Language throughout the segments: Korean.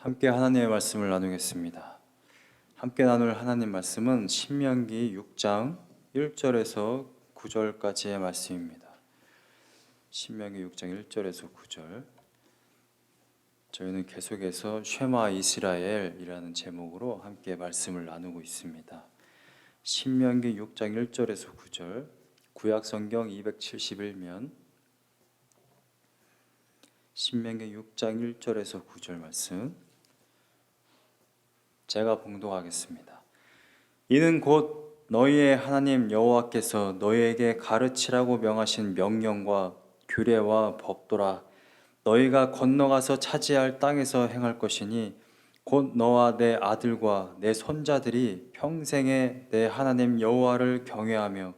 함께 하나님의 말씀을 나누겠습니다. 함께 나눌 하나님 말씀은 신명기 6장 1절에서 9절까지의 말씀입니다. 신명기 6장 1절에서 9절. 저희는 계속해서 쉐마 이스라엘이라는 제목으로 함께 말씀을 나누고 있습니다. 신명기 6장 1절에서 9절, 구약 성경 271면 신명기 6장 1절에서 9절 말씀 제가 봉독하겠습니다. 이는 곧 너희의 하나님 여호와께서 너희에게 가르치라고 명하신 명령과 규례와 법도라. 너희가 건너가서 차지할 땅에서 행할 것이니 곧 너와 내 아들과 내 손자들이 평생에 내 하나님 여호와를 경외하며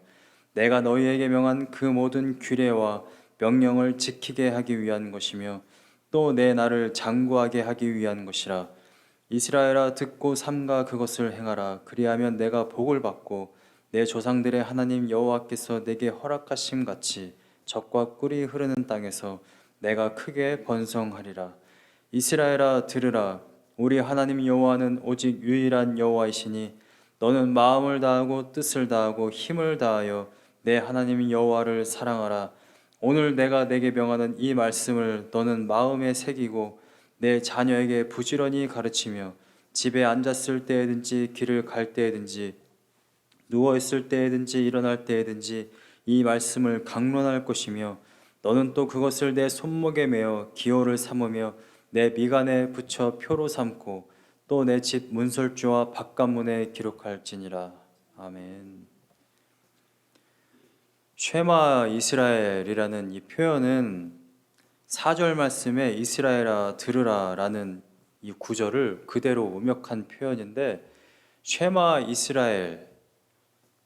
내가 너희에게 명한 그 모든 규례와 명령을 지키게 하기 위한 것이며 또 내 나를 장구하게 하기 위한 것이라. 이스라엘아, 듣고 삼가 그것을 행하라. 그리하면 내가 복을 받고 내 조상들의 하나님 여호와께서 내게 허락하심 같이 젖과 꿀이 흐르는 땅에서 내가 크게 번성하리라. 이스라엘아, 들으라. 우리 하나님 여호와는 오직 유일한 여호와이시니 너는 마음을 다하고 뜻을 다하고 힘을 다하여 내 하나님 여호와를 사랑하라. 오늘 내가 내게 명하는 이 말씀을 너는 마음에 새기고 내 자녀에게 부지런히 가르치며 집에 앉았을 때에든지 길을 갈 때에든지 누워 있을 때에든지 일어날 때에든지 이 말씀을 강론할 것이며 너는 또 그것을 내 손목에 메어 기호를 삼으며 내 미간에 붙여 표로 삼고 또 내 집 문설주와 바깥문에 기록할지니라. 아멘. 쉐마 이스라엘이라는 이 표현은 4절 말씀에 이스라엘아 들으라 라는 이 구절을 그대로 음역한 표현인데, 쉐마 이스라엘,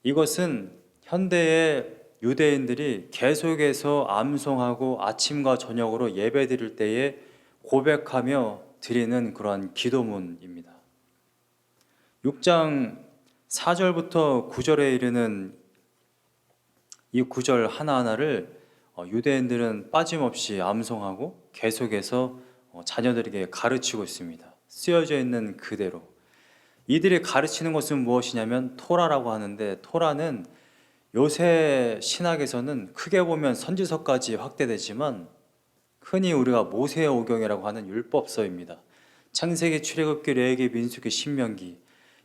이것은 현대의 유대인들이 계속해서 암송하고 아침과 저녁으로 예배 드릴 때에 고백하며 드리는 그러한 기도문입니다. 6장 4절부터 9절에 이르는 이 구절 하나하나를 유대인들은 빠짐없이 암송하고 계속해서 자녀들에게 가르치고 있습니다. 쓰여져 있는 그대로. 이들이 가르치는 것은 무엇이냐면 토라라고 하는데, 토라는 요새 신학에서는 크게 보면 선지서까지 확대되지만 흔히 우리가 모세오경이라고 하는 율법서입니다. 창세기, 출애굽기, 레위기, 민수기, 신명기,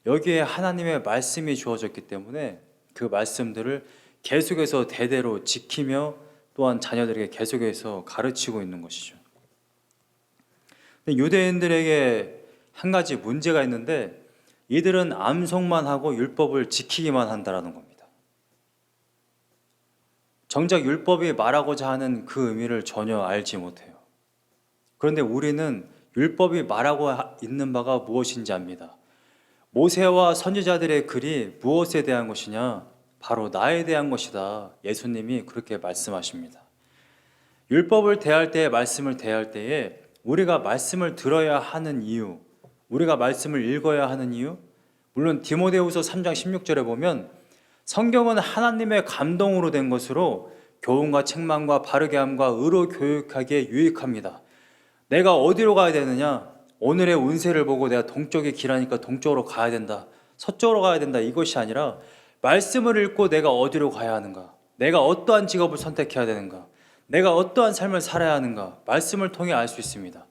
여기에 하나님의 말씀이 주어졌기 때문에 그 말씀들을 계속해서 대대로 지키며 또한 자녀들에게 계속해서 가르치고 있는 것이죠. 유대인들에게 한 가지 문제가 있는데, 이들은 암송만 하고 율법을 지키기만 한다는 겁니다. 정작 율법이 말하고자 하는 그 의미를 전혀 알지 못해요. 그런데 우리는 율법이 말하고 있는 바가 무엇인지 압니다. 모세와 선지자들의 글이 무엇에 대한 것이냐? 바로 나에 대한 것이다. 예수님이 그렇게 말씀하십니다. 율법을 대할 때, 말씀을 대할 때에 우리가 말씀을 들어야 하는 이유, 우리가 말씀을 읽어야 하는 이유, 물론 디모데후서 3장 16절에 보면 성경은 하나님의 감동으로 된 것으로 교훈과 책망과 바르게 함과 의로 교육하기에 유익합니다. 내가 어디로 가야 되느냐? 오늘의 운세를 보고 내가 동쪽이 길하니까 동쪽으로 가야 된다, 서쪽으로 가야 된다, 이것이 아니라 말씀을 읽고 내가 어디로 가야 하는가? 내가 어떠한 직업을 선택해야 되는가? 내가 어떠한 삶을 살아야 하는가? 말씀을 통해 알 수 있습니다.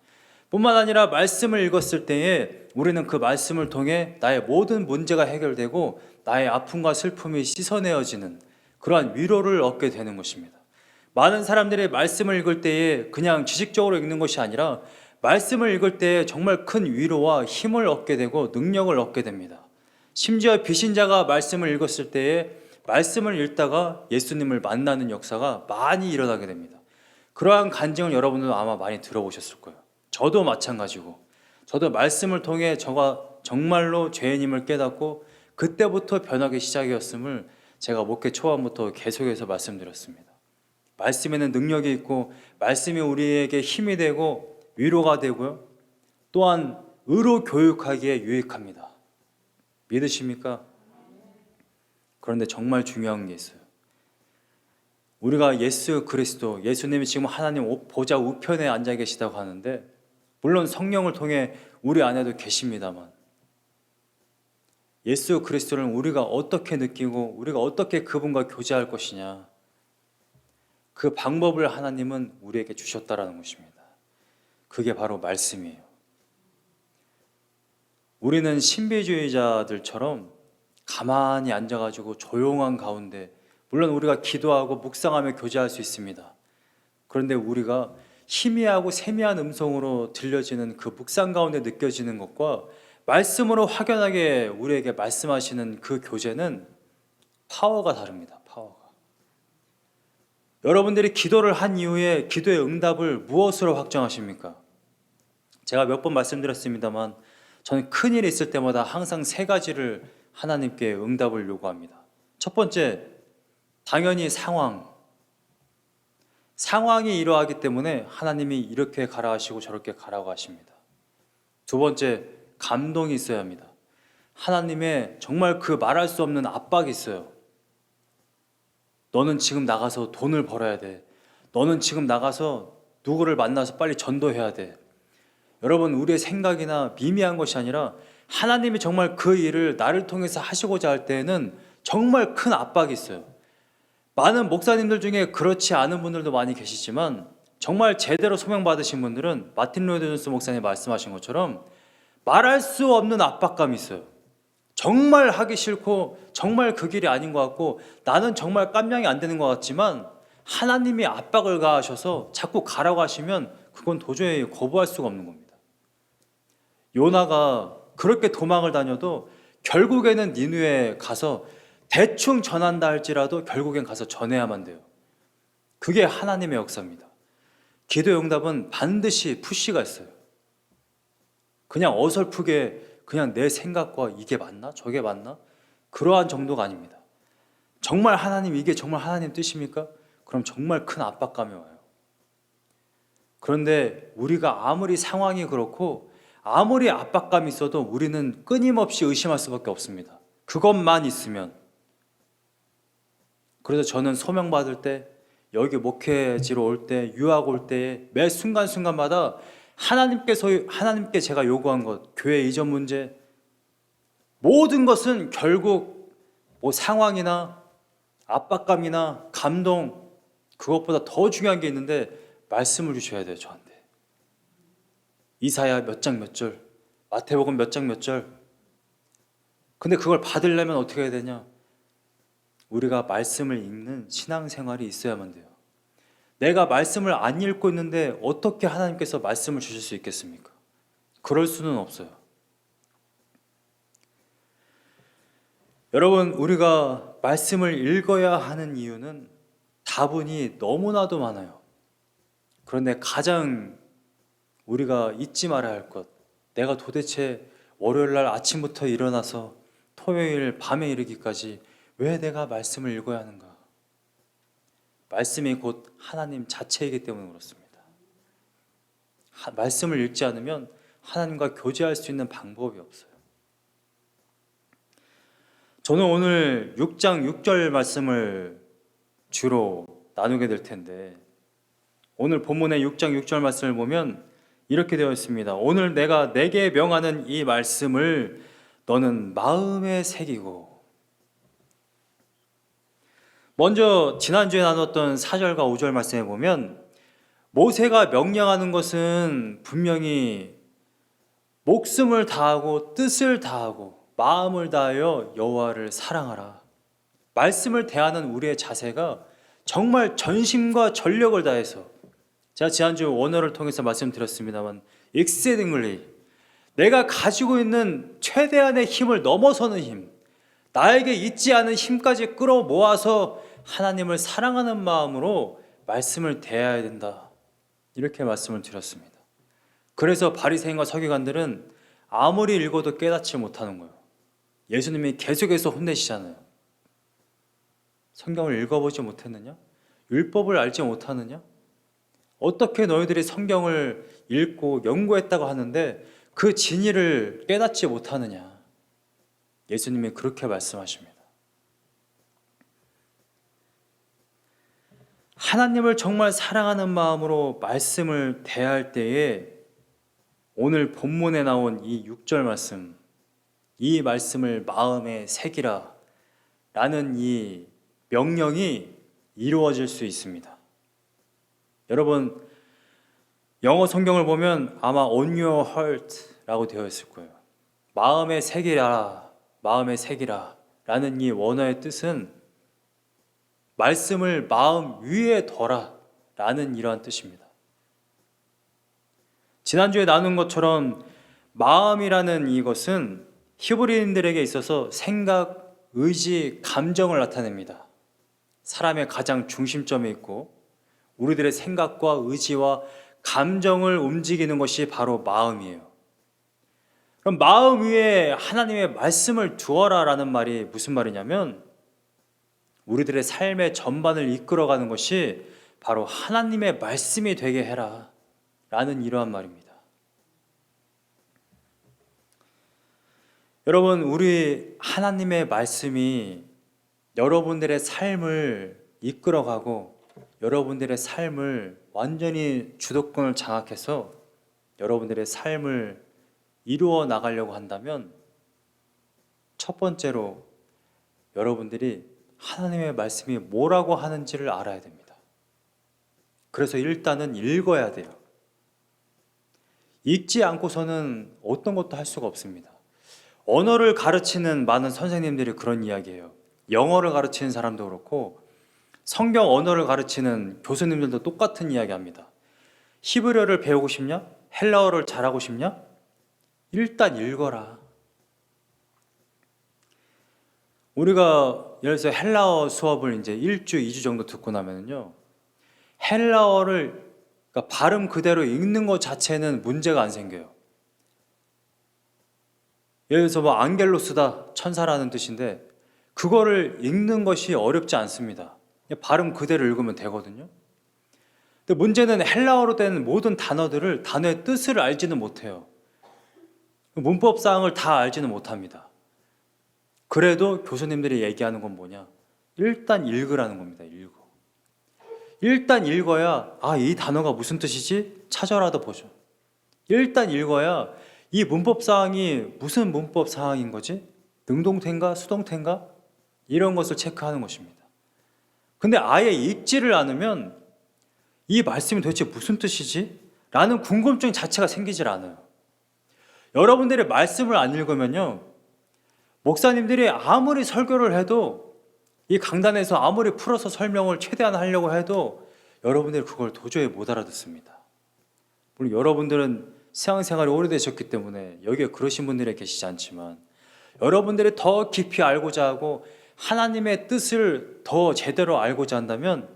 뿐만 아니라 말씀을 읽었을 때에 우리는 그 말씀을 통해 나의 모든 문제가 해결되고 나의 아픔과 슬픔이 씻어내어지는 그러한 위로를 얻게 되는 것입니다. 많은 사람들이 말씀을 읽을 때에 그냥 지식적으로 읽는 것이 아니라 말씀을 읽을 때에 정말 큰 위로와 힘을 얻게 되고 능력을 얻게 됩니다. 심지어 비신자가 말씀을 읽었을 때에 말씀을 읽다가 예수님을 만나는 역사가 많이 일어나게 됩니다. 그러한 간증을 여러분들도 아마 많이 들어보셨을 거예요. 저도 마찬가지고, 저도 말씀을 통해 저가 정말로 죄인임을 깨닫고 그때부터 변하기 시작이었음을 제가 목회 초반부터 계속해서 말씀드렸습니다. 말씀에는 능력이 있고 말씀이 우리에게 힘이 되고 위로가 되고요, 또한 의로 교육하기에 유익합니다. 믿으십니까? 그런데 정말 중요한 게 있어요. 우리가 예수 그리스도, 예수님이 지금 하나님 보좌 우편에 앉아 계시다고 하는데 물론 성령을 통해 우리 안에도 계십니다만 예수 그리스도를 우리가 어떻게 느끼고 우리가 어떻게 그분과 교제할 것이냐, 그 방법을 하나님은 우리에게 주셨다라는 것입니다. 그게 바로 말씀이에요. 우리는 신비주의자들처럼 가만히 앉아가지고 조용한 가운데, 물론 우리가 기도하고 묵상하며 교제할 수 있습니다. 그런데 우리가 희미하고 세미한 음성으로 들려지는 그 묵상 가운데 느껴지는 것과 말씀으로 확연하게 우리에게 말씀하시는 그 교제는 파워가 다릅니다. 파워가. 여러분들이 기도를 한 이후에 기도의 응답을 무엇으로 확정하십니까? 제가 몇 번 말씀드렸습니다만 저는 큰일이 있을 때마다 항상 세 가지를 하나님께 응답을 요구합니다. 첫 번째, 당연히 상황이 이러하기 때문에 하나님이 이렇게 가라 하시고 저렇게 가라고 하십니다. 두 번째, 감동이 있어야 합니다. 하나님의 정말 그 말할 수 없는 압박이 있어요. 너는 지금 나가서 돈을 벌어야 돼. 너는 지금 나가서 누구를 만나서 빨리 전도해야 돼. 여러분, 우리의 생각이나 미미한 것이 아니라 하나님이 정말 그 일을 나를 통해서 하시고자 할 때에는 정말 큰 압박이 있어요. 많은 목사님들 중에 그렇지 않은 분들도 많이 계시지만 정말 제대로 소명받으신 분들은 마틴 로이드 존스 목사님 말씀하신 것처럼 말할 수 없는 압박감이 있어요. 정말 하기 싫고 정말 그 길이 아닌 것 같고 나는 정말 깜냥이 안 되는 것 같지만 하나님이 압박을 가하셔서 자꾸 가라고 하시면 그건 도저히 거부할 수가 없는 겁니다. 요나가 그렇게 도망을 다녀도 결국에는 니느웨에 가서 대충 전한다 할지라도 결국엔 가서 전해야만 돼요. 그게 하나님의 역사입니다. 기도의 응답은 반드시 푸시가 있어요. 그냥 어설프게 그냥 내 생각과 이게 맞나? 저게 맞나? 그러한 정도가 아닙니다. 정말 하나님, 이게 정말 하나님 뜻입니까? 그럼 정말 큰 압박감이 와요. 그런데 우리가 아무리 상황이 그렇고 아무리 압박감이 있어도 우리는 끊임없이 의심할 수밖에 없습니다. 그것만 있으면. 그래서 저는 소명받을 때, 여기 목회지로 올 때, 유학 올 때에 매 순간순간마다 하나님께 제가 요구한 것, 교회 이전 문제, 모든 것은 결국 뭐 상황이나 압박감이나 감동, 그것보다 더 중요한 게 있는데 말씀을 주셔야 돼요, 저한테. 이사야 몇 장 몇 절, 마태복음 몇 장 몇 절. 근데 그걸 받으려면 어떻게 해야 되냐? 우리가 말씀을 읽는 신앙생활이 있어야만 돼요. 내가 말씀을 안 읽고 있는데 어떻게 하나님께서 말씀을 주실 수 있겠습니까? 그럴 수는 없어요. 여러분, 우리가 말씀을 읽어야 하는 이유는 다분히 너무나도 많아요. 그런데 가장 우리가 잊지 말아야 할 것, 내가 도대체 월요일 날 아침부터 일어나서 토요일 밤에 이르기까지 왜 내가 말씀을 읽어야 하는가? 말씀이 곧 하나님 자체이기 때문에 그렇습니다. 말씀을 읽지 않으면 하나님과 교제할 수 있는 방법이 없어요. 저는 오늘 6장 6절 말씀을 주로 나누게 될 텐데, 오늘 본문의 6장 6절 말씀을 보면 이렇게 되어 있습니다. 오늘 내가 내게 명하는 이 말씀을 너는 마음에 새기고. 먼저 지난주에 나눴던 4절과 5절 말씀에 보면 모세가 명령하는 것은 분명히 목숨을 다하고 뜻을 다하고 마음을 다하여 여호와를 사랑하라. 말씀을 대하는 우리의 자세가 정말 전심과 전력을 다해서, 제가 지난주 원어를 통해서 말씀드렸습니다만 exceedingly, 내가 가지고 있는 최대한의 힘을 넘어서는 힘, 나에게 있지 않은 힘까지 끌어모아서 하나님을 사랑하는 마음으로 말씀을 대해야 된다, 이렇게 말씀을 드렸습니다. 그래서 바리새인과 서기관들은 아무리 읽어도 깨닫지 못하는 거예요. 예수님이 계속해서 혼내시잖아요. 성경을 읽어보지 못했느냐? 율법을 알지 못하느냐? 어떻게 너희들이 성경을 읽고 연구했다고 하는데 그 진리를 깨닫지 못하느냐? 예수님이 그렇게 말씀하십니다. 하나님을 정말 사랑하는 마음으로 말씀을 대할 때에 오늘 본문에 나온 이 6절 말씀, 이 말씀을 마음에 새기라 라는 이 명령이 이루어질 수 있습니다. 여러분, 영어 성경을 보면 아마 on your heart 라고 되어 있을 거예요. 마음에 새기라, 마음에 새기라 라는 이 원어의 뜻은 말씀을 마음 위에 둬라 라는 이러한 뜻입니다. 지난주에 나눈 것처럼 마음이라는 이것은 히브리인들에게 있어서 생각, 의지, 감정을 나타냅니다. 사람의 가장 중심점에 있고 우리들의 생각과 의지와 감정을 움직이는 것이 바로 마음이에요. 그럼 마음 위에 하나님의 말씀을 두어라 라는 말이 무슨 말이냐면 우리들의 삶의 전반을 이끌어가는 것이 바로 하나님의 말씀이 되게 해라 라는 이러한 말입니다. 여러분, 우리 하나님의 말씀이 여러분들의 삶을 이끌어가고 여러분들의 삶을 완전히 주도권을 장악해서 여러분들의 삶을 이루어 나가려고 한다면 첫 번째로 여러분들이 하나님의 말씀이 뭐라고 하는지를 알아야 됩니다. 그래서 일단은 읽어야 돼요. 읽지 않고서는 어떤 것도 할 수가 없습니다. 언어를 가르치는 많은 선생님들이 그런 이야기해요. 영어를 가르치는 사람도 그렇고 성경 언어를 가르치는 교수님들도 똑같은 이야기 합니다. 히브리어를 배우고 싶냐? 헬라어를 잘하고 싶냐? 일단 읽어라. 우리가 예를 들어서 헬라어 수업을 이제 1주, 2주 정도 듣고 나면요. 헬라어를 그러니까 발음 그대로 읽는 것 자체는 문제가 안 생겨요. 예를 들어서 뭐 앙겔로스다, 천사라는 뜻인데 그거를 읽는 것이 어렵지 않습니다. 발음 그대로 읽으면 되거든요. 근데 문제는 헬라어로 된 모든 단어의 뜻을 알지는 못해요. 문법사항을 다 알지는 못합니다. 그래도 교수님들이 얘기하는 건 뭐냐? 일단 읽으라는 겁니다. 읽어. 일단 읽어야 이 단어가 무슨 뜻이지? 찾아라도 보죠. 일단 읽어야 이 문법사항이 무슨 문법사항인 거지? 능동태인가? 수동태인가? 이런 것을 체크하는 것입니다. 근데 아예 읽지를 않으면 이 말씀이 도대체 무슨 뜻이지? 라는 궁금증 자체가 생기질 않아요. 여러분들의 말씀을 안 읽으면요, 목사님들이 아무리 설교를 해도 이 강단에서 아무리 풀어서 설명을 최대한 하려고 해도 여러분들이 그걸 도저히 못 알아듣습니다. 물론 여러분들은 신앙생활이 오래되셨기 때문에 여기에 그러신 분들이 계시지 않지만 여러분들이 더 깊이 알고자 하고 하나님의 뜻을 더 제대로 알고자 한다면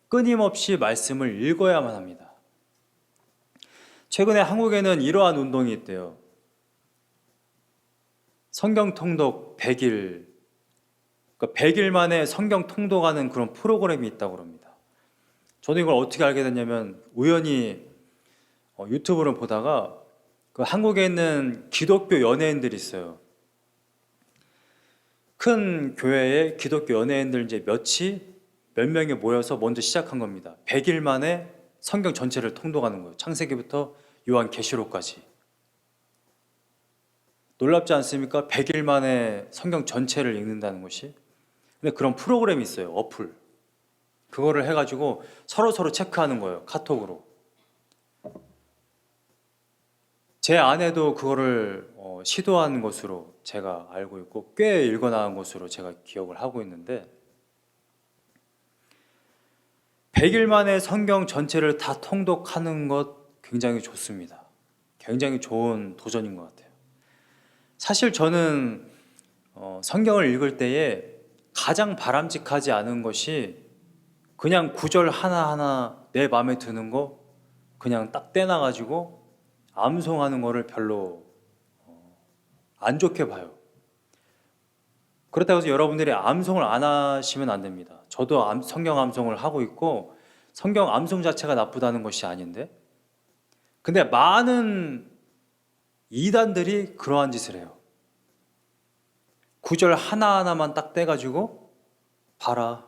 끊임없이 말씀을 읽어야만 합니다. 최근에 한국에는 이러한 운동이 있대요. 성경 통독 100일, 그러니까 100일 만에 성경 통독하는 그런 프로그램이 있다고 합니다. 저도 이걸 어떻게 알게 됐냐면 우연히 유튜브를 보다가 그 한국에 있는 기독교 연예인들이 있어요. 큰 교회에 기독교 연예인들 이제 몇 명이 모여서 먼저 시작한 겁니다. 100일 만에 성경 전체를 통독하는 거예요. 창세기부터 요한계시록까지. 놀랍지 않습니까? 100일 만에 성경 전체를 읽는다는 것이. 근데 그런 프로그램이 있어요. 어플. 그거를 해가지고 서로 체크하는 거예요. 카톡으로. 제 아내도 그거를 시도한 것으로 제가 알고 있고 꽤 읽어나간 것으로 제가 기억을 하고 있는데 100일 만에 성경 전체를 다 통독하는 것 굉장히 좋습니다. 굉장히 좋은 도전인 것 같아요. 사실 저는 성경을 읽을 때에 가장 바람직하지 않은 것이 그냥 구절 하나하나 내 마음에 드는 거 그냥 딱 떼놔가지고 암송하는 거를 별로 안 좋게 봐요. 그렇다고 해서 여러분들이 암송을 안 하시면 안 됩니다. 저도 성경 암송을 하고 있고 성경 암송 자체가 나쁘다는 것이 아닌데 근데 많은 이단들이 그러한 짓을 해요. 구절 하나하나만 딱 떼가지고 봐라,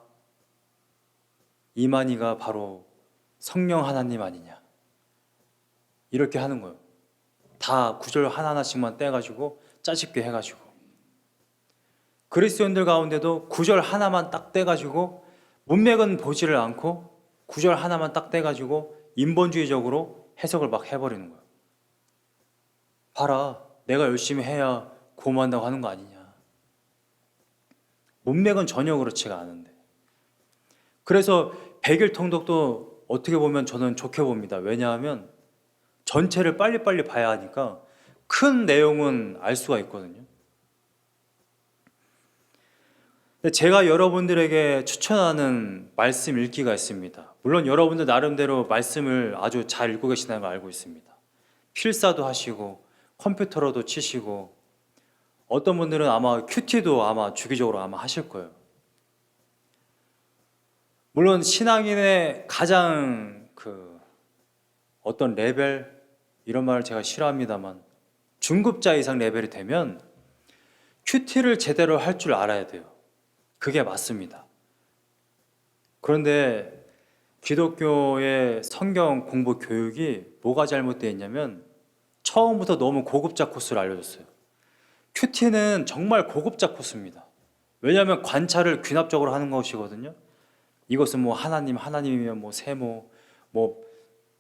이만희가 바로 성령 하나님 아니냐 이렇게 하는 거예요. 다 구절 하나하나씩만 떼가지고 짜집게 해가지고, 그리스도인들 가운데도 구절 하나만 딱 떼가지고 문맥은 보지를 않고 구절 하나만 딱 떼가지고 인본주의적으로 해석을 막 해버리는 거예요. 봐라, 내가 열심히 해야 고마운다고 하는 거 아니냐. 문맥은 전혀 그렇지가 않은데. 그래서 백일통독도 어떻게 보면 저는 좋게 봅니다. 왜냐하면 전체를 빨리빨리 봐야 하니까 큰 내용은 알 수가 있거든요. 근데 제가 여러분들에게 추천하는 말씀 읽기가 있습니다. 물론 여러분들 나름대로 말씀을 아주 잘 읽고 계시다는 걸 알고 있습니다. 필사도 하시고 컴퓨터로도 치시고 어떤 분들은 아마 큐티도 아마 주기적으로 아마 하실 거예요. 물론 신앙인의 가장 어떤 레벨, 이런 말을 제가 싫어합니다만 중급자 이상 레벨이 되면 큐티를 제대로 할 줄 알아야 돼요. 그게 맞습니다. 그런데 기독교의 성경 공부 교육이 뭐가 잘못되어 있냐면 처음부터 너무 고급자 코스를 알려줬어요. 큐티는 정말 고급자 코스입니다. 왜냐하면 관찰을 귀납적으로 하는 것이거든요. 이것은 뭐 하나님이면 뭐 세모, 뭐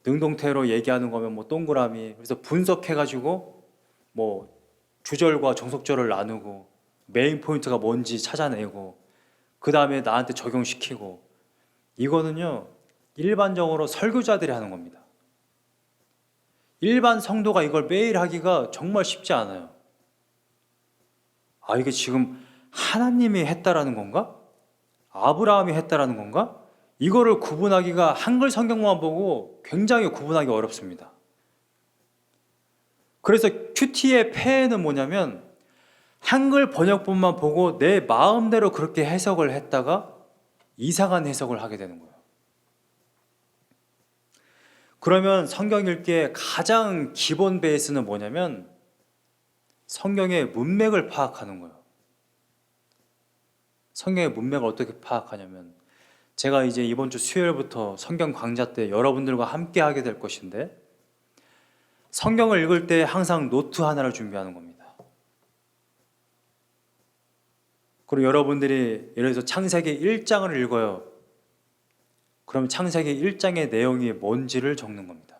능동태로 얘기하는 거면 뭐 동그라미. 그래서 분석해가지고 뭐 주절과 정속절을 나누고 메인 포인트가 뭔지 찾아내고 그 다음에 나한테 적용시키고, 이거는요 일반적으로 설교자들이 하는 겁니다. 일반 성도가 이걸 매일 하기가 정말 쉽지 않아요. 아, 이게 지금 하나님이 했다라는 건가? 아브라함이 했다라는 건가? 이거를 구분하기가 한글 성경만 보고 굉장히 구분하기 어렵습니다. 그래서 큐티의 폐해는 뭐냐면 한글 번역본만 보고 내 마음대로 그렇게 해석을 했다가 이상한 해석을 하게 되는 거예요. 그러면 성경 읽기의 가장 기본 베이스는 뭐냐면 성경의 문맥을 파악하는 거예요. 성경의 문맥을 어떻게 파악하냐면, 제가 이제 이번 주 수요일부터 성경 강좌 때 여러분들과 함께 하게 될 것인데, 성경을 읽을 때 항상 노트 하나를 준비하는 겁니다. 그리고 여러분들이 예를 들어서 창세기 1장을 읽어요. 그럼 창세기 1장의 내용이 뭔지를 적는 겁니다.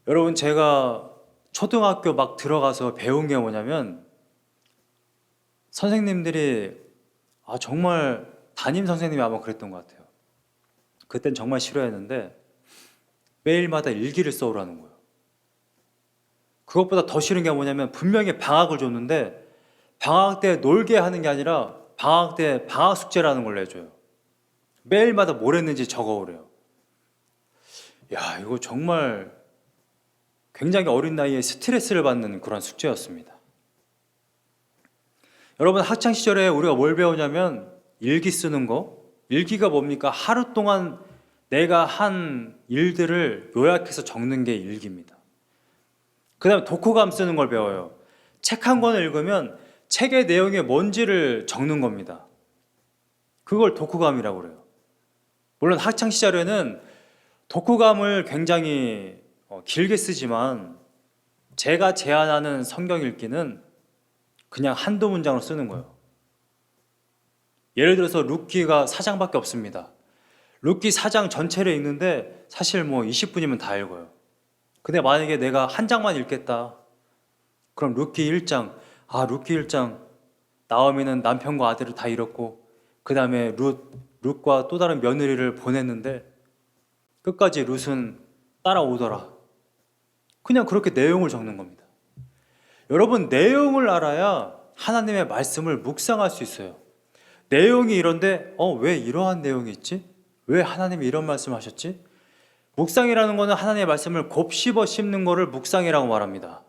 여러분, 제가 초등학교 막 들어가서 배운 게 뭐냐면 선생님들이 정말 담임 선생님이 아마 그랬던 것 같아요. 그땐 정말 싫어했는데 매일마다 일기를 써오라는 거예요. 그것보다 더 싫은 게 뭐냐면 분명히 방학을 줬는데 방학 때 놀게 하는 게 아니라 방학 때 방학 숙제라는 걸 내줘요. 매일마다 뭘 했는지 적어오래요. 야, 이거 정말 굉장히 어린 나이에 스트레스를 받는 그런 숙제였습니다. 여러분, 학창시절에 우리가 뭘 배우냐면 일기 쓰는 거. 일기가 뭡니까? 하루 동안 내가 한 일들을 요약해서 적는 게 일기입니다. 그 다음에 독후감 쓰는 걸 배워요. 책 한 권을 읽으면 책의 내용이 뭔지를 적는 겁니다. 그걸 독후감이라고 그래요. 물론 학창시절에는 독후감을 굉장히 길게 쓰지만 제가 제안하는 성경 읽기는 그냥 한두 문장으로 쓰는 거예요. 예를 들어서 룻기가 4장밖에 없습니다. 룻기 4장 전체를 읽는데 사실 뭐 20분이면 다 읽어요. 근데 만약에 내가 한 장만 읽겠다. 그럼 룻기 1장, 룻기 1장, 나오미는 남편과 아들을 다 잃었고 그 다음에 룻과 또 다른 며느리를 보냈는데 끝까지 룻은 따라오더라. 그냥 그렇게 내용을 적는 겁니다. 여러분, 내용을 알아야 하나님의 말씀을 묵상할 수 있어요. 내용이 이런데 왜 이러한 내용이 있지? 왜 하나님이 이런 말씀을 하셨지? 묵상이라는 것은 하나님의 말씀을 곱씹어 씹는 것을 묵상이라고 말합니다.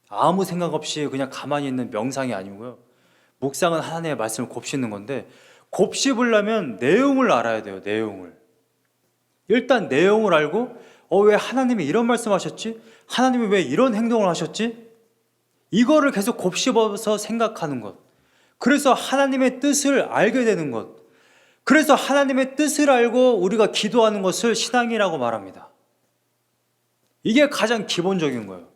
아무 생각 없이 그냥 가만히 있는 명상이 아니고요. 묵상은 하나님의 말씀을 곱씹는 건데, 곱씹으려면 내용을 알아야 돼요. 내용을. 일단 내용을 알고 왜 하나님이 이런 말씀하셨지? 하나님이 왜 이런 행동을 하셨지? 이거를 계속 곱씹어서 생각하는 것. 그래서 하나님의 뜻을 알게 되는 것. 그래서 하나님의 뜻을 알고 우리가 기도하는 것을 신앙이라고 말합니다. 이게 가장 기본적인 거예요.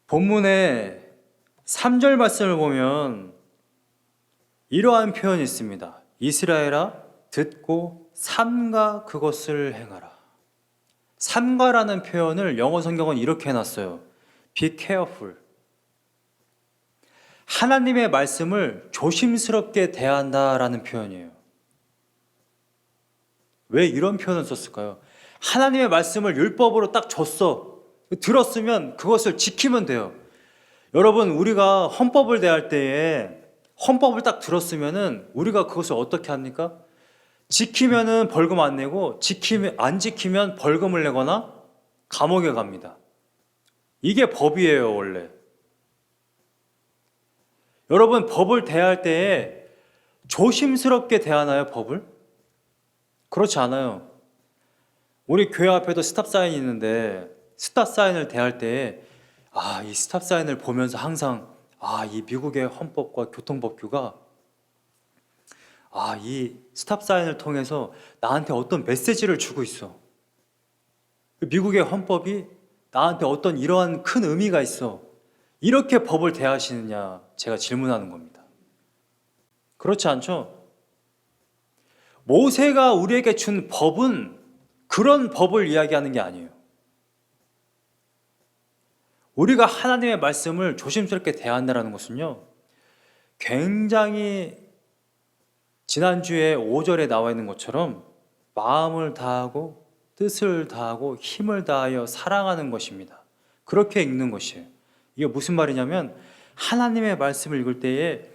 본문의 3절 말씀을 보면 이러한 표현이 있습니다. 이스라엘아 듣고 삼가 그것을 행하라. 삼가라는 표현을 영어 성경은 이렇게 해놨어요. Be careful. 하나님의 말씀을 조심스럽게 대한다라는 표현이에요. 왜 이런 표현을 썼을까요? 하나님의 말씀을 율법으로 딱 줬어. 들었으면 그것을 지키면 돼요. 여러분, 우리가 헌법을 대할 때에 헌법을 딱 들었으면은 우리가 그것을 어떻게 합니까? 지키면은 벌금 안 내고 안 지키면 벌금을 내거나 감옥에 갑니다. 이게 법이에요, 원래. 여러분, 법을 대할 때에 조심스럽게 대하나요, 법을? 그렇지 않아요. 우리 교회 앞에도 스탑 사인이 있는데 스탑 사인을 대할 때에 이 스탑 사인을 보면서 항상 이 미국의 헌법과 교통법규가 이 스탑 사인을 통해서 나한테 어떤 메시지를 주고 있어. 미국의 헌법이 나한테 어떤 이러한 큰 의미가 있어. 이렇게 법을 대하시느냐 제가 질문하는 겁니다. 그렇지 않죠? 모세가 우리에게 준 법은 그런 법을 이야기하는 게 아니에요. 우리가 하나님의 말씀을 조심스럽게 대한다는 것은요, 굉장히 지난주에 5절에 나와 있는 것처럼 마음을 다하고 뜻을 다하고 힘을 다하여 사랑하는 것입니다. 그렇게 읽는 것이에요. 이게 무슨 말이냐면 하나님의 말씀을 읽을 때에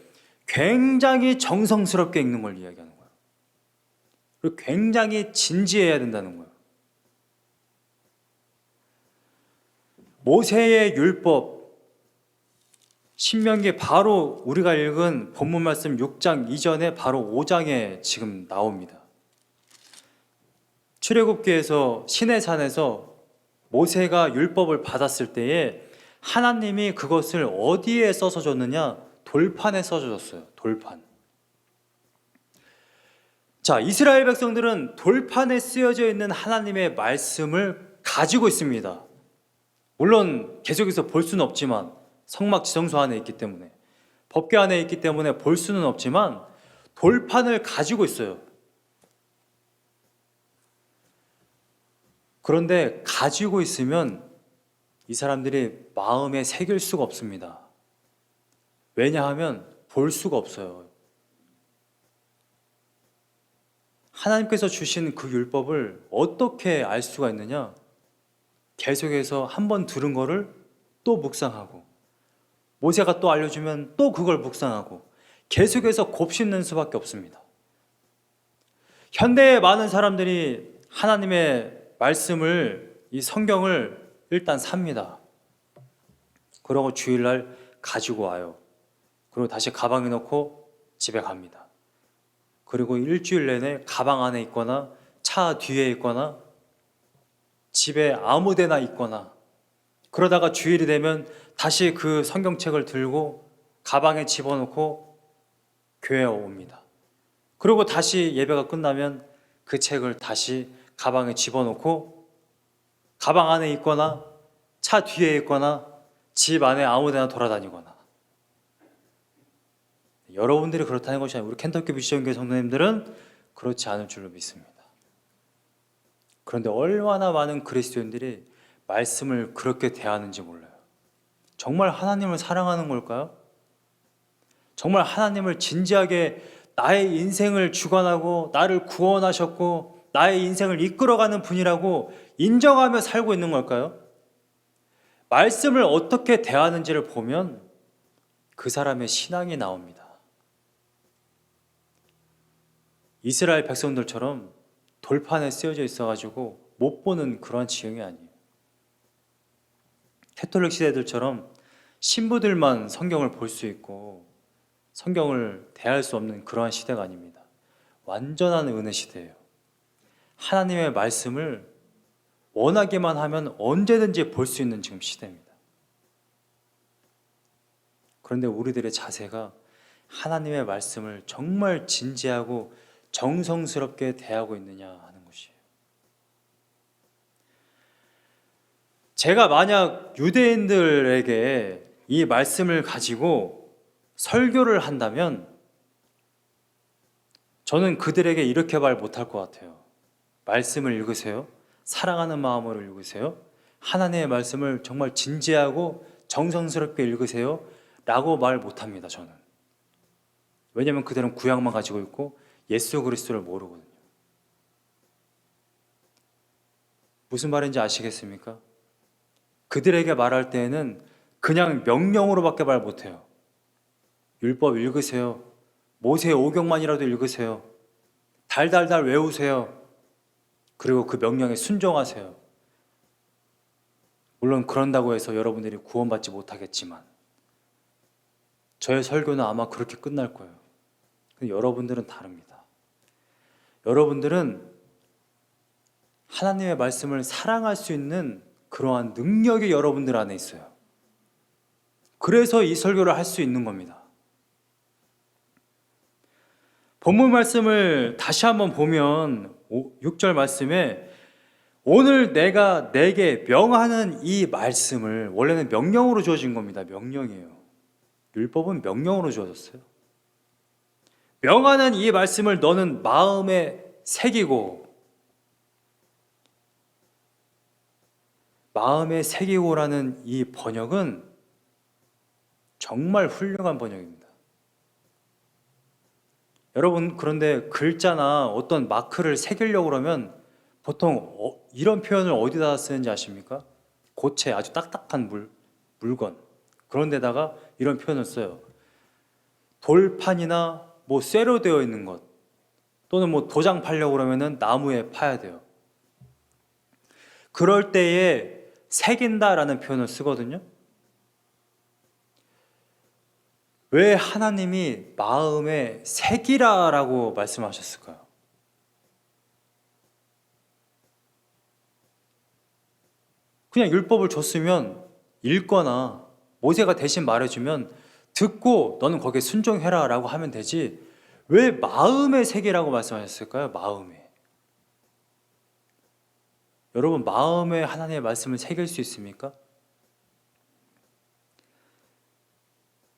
굉장히 정성스럽게 읽는 걸 이야기하는 거예요. 그리고 굉장히 진지해야 된다는 거예요. 모세의 율법, 신명기 바로 우리가 읽은 본문 말씀 6장 이전에 바로 5장에 지금 나옵니다. 출애굽기에서 시내산에서 모세가 율법을 받았을 때에 하나님이 그것을 어디에 써서 줬느냐? 돌판에 써서 줬어요. 돌판. 자, 이스라엘 백성들은 돌판에 쓰여져 있는 하나님의 말씀을 가지고 있습니다. 물론 계속해서 볼 수는 없지만 성막 지성소 안에 있기 때문에 법궤 안에 있기 때문에 볼 수는 없지만 돌판을 가지고 있어요. 그런데 가지고 있으면 이 사람들이 마음에 새길 수가 없습니다. 왜냐하면 볼 수가 없어요. 하나님께서 주신 그 율법을 어떻게 알 수가 있느냐? 계속해서 한 번 들은 거를 또 묵상하고 모세가 또 알려주면 또 그걸 묵상하고 계속해서 곱씹는 수밖에 없습니다. 현대의 많은 사람들이 하나님의 말씀을, 이 성경을 일단 삽니다. 그러고 주일날 가지고 와요. 그리고 다시 가방에 넣고 집에 갑니다. 그리고 일주일 내내 가방 안에 있거나 차 뒤에 있거나 집에 아무 데나 있거나 그러다가 주일이 되면 다시 그 성경책을 들고 가방에 집어넣고 교회에 옵니다. 그리고 다시 예배가 끝나면 그 책을 다시 가방에 집어넣고 가방 안에 있거나 차 뒤에 있거나 집 안에 아무 데나 돌아다니거나. 여러분들이 그렇다는 것이 아니고 우리 켄터키 미션교회 성도님들은 그렇지 않을 줄로 믿습니다. 그런데 얼마나 많은 그리스도인들이 말씀을 그렇게 대하는지 몰라요. 정말 하나님을 사랑하는 걸까요? 정말 하나님을 진지하게 나의 인생을 주관하고 나를 구원하셨고 나의 인생을 이끌어가는 분이라고 인정하며 살고 있는 걸까요? 말씀을 어떻게 대하는지를 보면 그 사람의 신앙이 나옵니다. 이스라엘 백성들처럼 돌판에 쓰여져 있어가지고 못 보는 그런 지형이 아니에요. 캐톨릭 시대들처럼 신부들만 성경을 볼 수 있고 성경을 대할 수 없는 그러한 시대가 아닙니다. 완전한 은혜 시대예요. 하나님의 말씀을 원하기만 하면 언제든지 볼 수 있는 지금 시대입니다. 그런데 우리들의 자세가 하나님의 말씀을 정말 진지하고 정성스럽게 대하고 있느냐 하는 제가 만약 유대인들에게 이 말씀을 가지고 설교를 한다면 저는 그들에게 이렇게 말 못할 것 같아요. 말씀을 읽으세요. 사랑하는 마음으로 읽으세요. 하나님의 말씀을 정말 진지하고 정성스럽게 읽으세요. 라고 말 못합니다, 저는. 왜냐하면 그들은 구약만 가지고 있고 예수 그리스도를 모르거든요. 무슨 말인지 아시겠습니까? 그들에게 말할 때에는 그냥 명령으로밖에 말 못해요. 율법 읽으세요. 모세 오경만이라도 읽으세요. 달달달 외우세요. 그리고 그 명령에 순종하세요. 물론 그런다고 해서 여러분들이 구원받지 못하겠지만 저의 설교는 아마 그렇게 끝날 거예요. 근데 여러분들은 다릅니다. 여러분들은 하나님의 말씀을 사랑할 수 있는 그러한 능력이 여러분들 안에 있어요. 그래서 이 설교를 할 수 있는 겁니다. 본문 말씀을 다시 한번 보면 6절 말씀에 오늘 내가 내게 명하는 이 말씀을, 원래는 명령으로 주어진 겁니다. 명령이에요. 율법은 명령으로 주어졌어요. 명하는 이 말씀을 너는 마음에 새기고, 마음에 새기고라는 이 번역은 정말 훌륭한 번역입니다. 여러분, 그런데 글자나 어떤 마크를 새기려고 그러면 보통 이런 표현을 어디다 쓰는지 아십니까? 고체, 아주 딱딱한 물건, 그런 데다가 이런 표현을 써요. 돌판이나 뭐 쇠로 되어 있는 것, 또는 뭐 도장 팔려고 그러면은 나무에 파야 돼요. 그럴 때에 새긴다라는 표현을 쓰거든요. 왜 하나님이 마음에 새기라라고 말씀하셨을까요? 그냥 율법을 줬으면 읽거나 모세가 대신 말해주면 듣고 너는 거기에 순종해라 라고 하면 되지, 왜 마음에 새기라고 말씀하셨을까요? 마음에. 여러분, 마음에 하나님의 말씀을 새길 수 있습니까?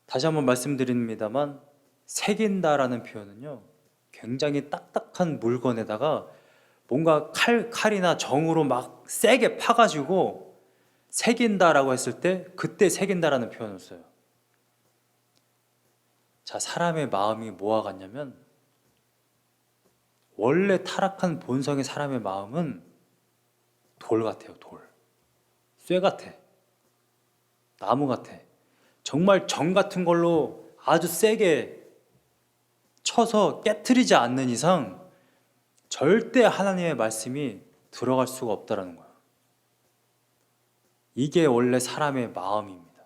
다시 한번 말씀드립니다만, 새긴다라는 표현은요, 굉장히 딱딱한 물건에다가 뭔가 칼이나 정으로 막 세게 파가지고 새긴다라고 했을 때 그때 새긴다라는 표현을 써요. 자, 사람의 마음이 뭐와 같냐면, 원래 타락한 본성의 사람의 마음은 돌 같아요. 돌. 쇠 같아. 나무 같아. 정말 정 같은 걸로 아주 세게 쳐서 깨트리지 않는 이상 절대 하나님의 말씀이 들어갈 수가 없다는 거예요. 이게 원래 사람의 마음입니다.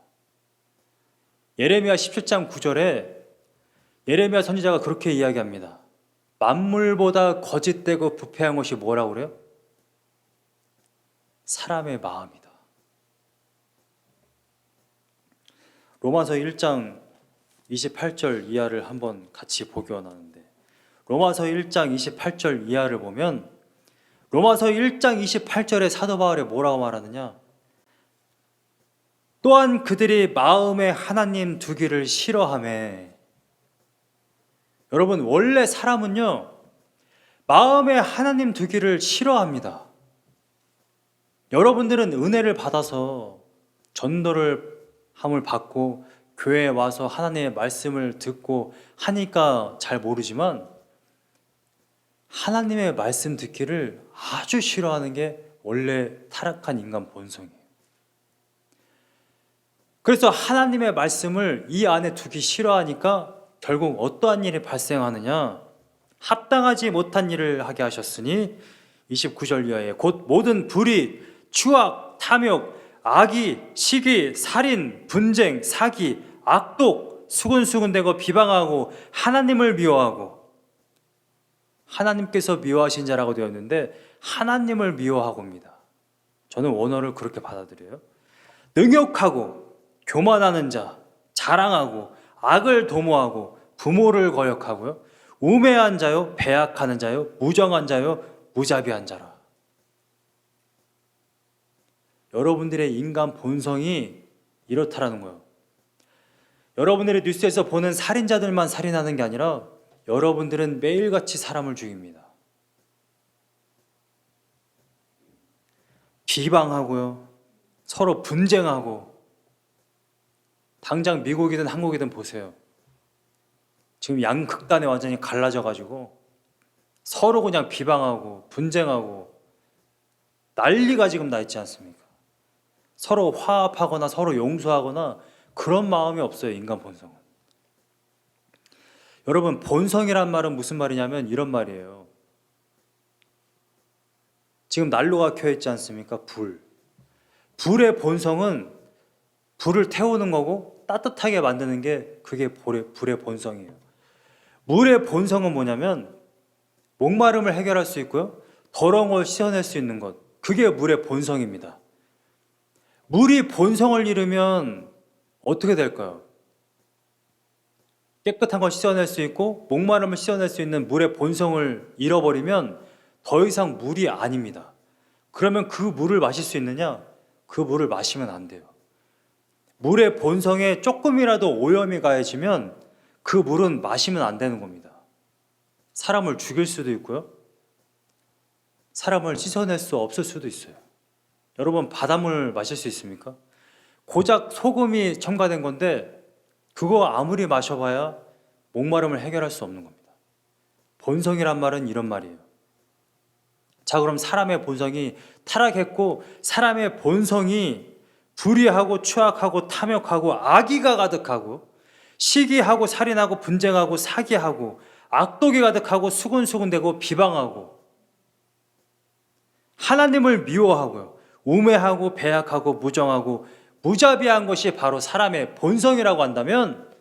예레미야 17장 9절에 예레미야 선지자가 그렇게 이야기합니다. 만물보다 거짓되고 부패한 것이 뭐라고 그래요? 사람의 마음이다. 로마서 1장 28절 이하를 한번 같이 보기 원하는데, 로마서 1장 28절 이하를 보면 로마서 1장 28절에 사도 바울이 뭐라고 말하느냐? 또한 그들이 마음에 하나님 두기를 싫어하며. 여러분, 원래 사람은요, 마음에 하나님 두기를 싫어합니다. 여러분들은 은혜를 받아서 전도를 함을 받고 교회에 와서 하나님의 말씀을 듣고 하니까 잘 모르지만, 하나님의 말씀 듣기를 아주 싫어하는 게 원래 타락한 인간 본성이에요. 그래서 하나님의 말씀을 이 안에 두기 싫어하니까 결국 어떠한 일이 발생하느냐? 합당하지 못한 일을 하게 하셨으니 29절 이하에 곧 모든 불의, 추악, 탐욕, 악의, 시기, 살인, 분쟁, 사기, 악독, 수근수근대고 비방하고 하나님을 미워하고. 하나님께서 미워하신 자라고 되어 있는데 하나님을 미워하고입니다. 저는 원어를 그렇게 받아들여요. 능욕하고 교만하는 자, 자랑하고 악을 도모하고 부모를 거역하고요, 우매한 자요, 배약하는 자요, 무정한 자요, 무자비한 자라. 여러분들의 인간 본성이 이렇다라는 거예요. 여러분들이 뉴스에서 보는 살인자들만 살인하는 게 아니라 여러분들은 매일같이 사람을 죽입니다. 비방하고요. 서로 분쟁하고. 당장 미국이든 한국이든 보세요. 지금 양극단에 완전히 갈라져 가지고 서로 그냥 비방하고 분쟁하고 난리가 지금 나 있지 않습니까? 서로 화합하거나 서로 용서하거나 그런 마음이 없어요, 인간 본성은. 여러분, 본성이란 말은 무슨 말이냐면 이런 말이에요. 지금 난로가 켜져 있지 않습니까? 불의 본성은 불을 태우는 거고 따뜻하게 만드는 게 그게 불의 본성이에요. 물의 본성은 뭐냐면 목마름을 해결할 수 있고요, 더러운 걸 씻어낼 수 있는 것, 그게 물의 본성입니다. 물이 본성을 잃으면 어떻게 될까요? 깨끗한 걸 씻어낼 수 있고 목마름을 씻어낼 수 있는 물의 본성을 잃어버리면 더 이상 물이 아닙니다. 그러면 그 물을 마실 수 있느냐? 그 물을 마시면 안 돼요. 물의 본성에 조금이라도 오염이 가해지면 그 물은 마시면 안 되는 겁니다. 사람을 죽일 수도 있고요, 사람을 씻어낼 수 없을 수도 있어요. 여러분, 바닷물 마실 수 있습니까? 고작 소금이 첨가된 건데 그거 아무리 마셔봐야 목마름을 해결할 수 없는 겁니다. 본성이란 말은 이런 말이에요. 자, 그럼 사람의 본성이 타락했고 사람의 본성이 불의하고 추악하고 탐욕하고 악의가 가득하고 시기하고 살인하고 분쟁하고 사기하고 악독이 가득하고 수군수군대고 비방하고 하나님을 미워하고요, 우매하고 배약하고 무정하고 무자비한 것이 바로 사람의 본성이라고 한다면,